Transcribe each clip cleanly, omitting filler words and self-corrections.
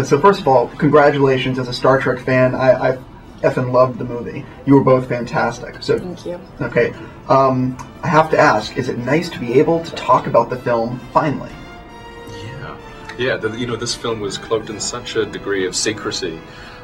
So first of all, congratulations as a Star Trek fan. I effing loved the movie. You were both fantastic. So thank you. Okay, I have to ask: is it nice to be able to talk about the film finally? Yeah. This film was cloaked in such a degree of secrecy.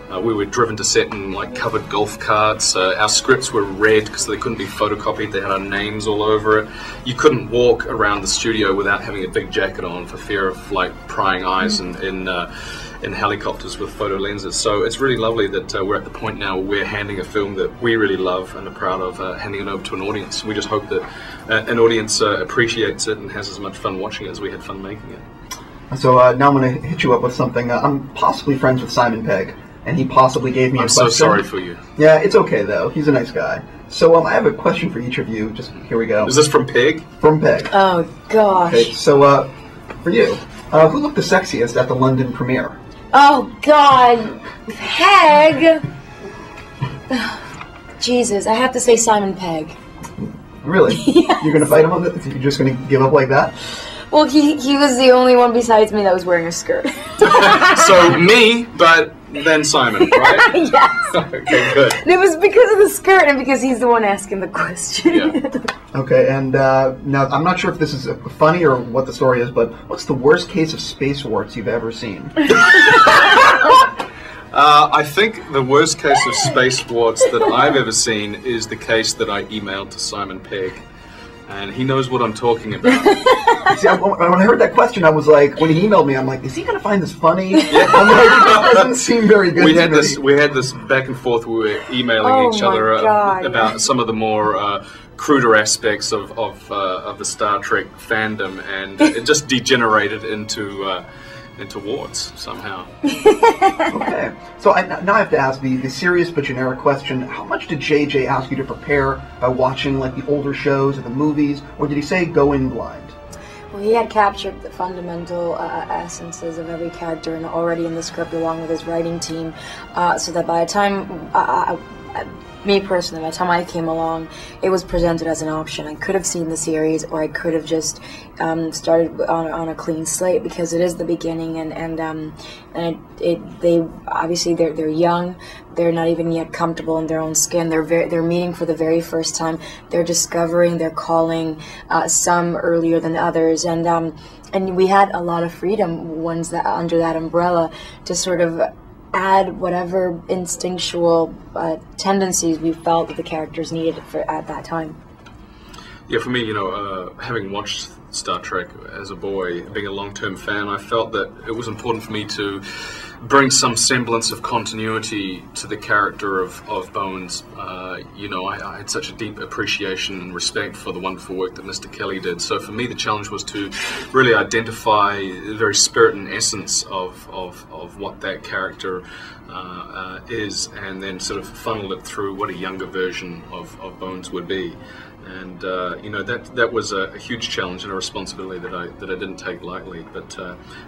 We were driven to set in like covered golf carts. Our scripts were red because they couldn't be photocopied. They had our names all over it. You couldn't walk around the studio without having a big jacket on for fear of like prying eyes in helicopters with photo lenses. So it's really lovely that we're at the point now where we're handing a film that we really love and are proud of, handing it over to an audience. We just hope that an audience appreciates it and has as much fun watching it as we had fun making it. So now I'm going to hit you up with something. I'm possibly friends with Simon Pegg, and he possibly gave me a question. I'm so sorry for you. Yeah, it's okay though. He's a nice guy. So I have a question for each of you. Just here we go. Is this from Pegg? From Pegg. Oh gosh. Okay, so for you, who looked the sexiest at the London premiere? Oh God, Pegg. Jesus, I have to say Simon Pegg. Really? Yes. You're going to fight him on it? You're just going to give up like that? Well, he was the only one besides me that was wearing a skirt. So me, but then Simon, right? Yes. Okay, good. And it was because of the skirt and because he's the one asking the question. Yeah. Okay, and now I'm not sure if this is funny or what the story is, but what's the worst case of space warts you've ever seen? I think the worst case of space warts that I've ever seen is the case that I emailed to Simon Pegg. And he knows what I'm talking about. See, when I heard that question, I was like, when he emailed me, I'm like, is he going to find this funny? Yeah. I'm like, that doesn't seem very good. We had this back and forth. We were emailing each other about some of the more cruder aspects of the Star Trek fandom, and it just degenerated into warts somehow. Okay, so now I have to ask the serious but generic question: how much did JJ ask you to prepare by watching like the older shows or the movies, or did he say go in blind? Well, he had captured the fundamental essences of every character and already in the script along with his writing team, so that by the time me personally, by the time I came along, it was presented as an option. I could have seen the series, or I could have just started on a clean slate, because it is the beginning, and they obviously they're young, they're not even yet comfortable in their own skin. They're meeting for the very first time. They're discovering, they're calling, some earlier than others, and we had a lot of freedom under that umbrella to sort of add whatever instinctual tendencies we felt that the characters needed at that time. Yeah, for me, having watched Star Trek as a boy, being a long-term fan, I felt that it was important for me to bring some semblance of continuity to the character of Bones. I had such a deep appreciation and respect for the wonderful work that Mr. Kelly did. So for me, the challenge was to really identify the very spirit and essence of what that character is, and then sort of funnel it through what a younger version of Bones would be. And that was a huge challenge and a responsibility that I didn't take lightly. But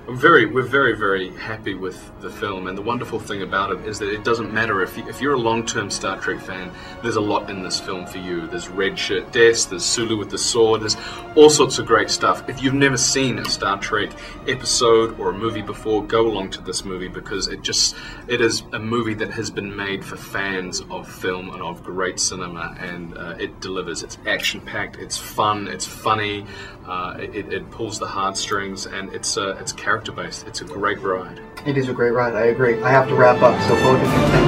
we're very, very happy with the film. And the wonderful thing about it is that it doesn't matter if you're a long-term Star Trek fan. There's a lot in this film for you. There's Red Shirt Des, there's Sulu with the sword, there's all sorts of great stuff. If you've never seen a Star Trek episode or a movie before, go along to this movie, because it is a movie that has been made for fans of film and of great cinema, and it delivers. It's action-packed, it's fun, it's funny, it pulls the heartstrings, and it's character-based. It's a great ride. It is a great ride, I agree. I have to wrap up, so both of you,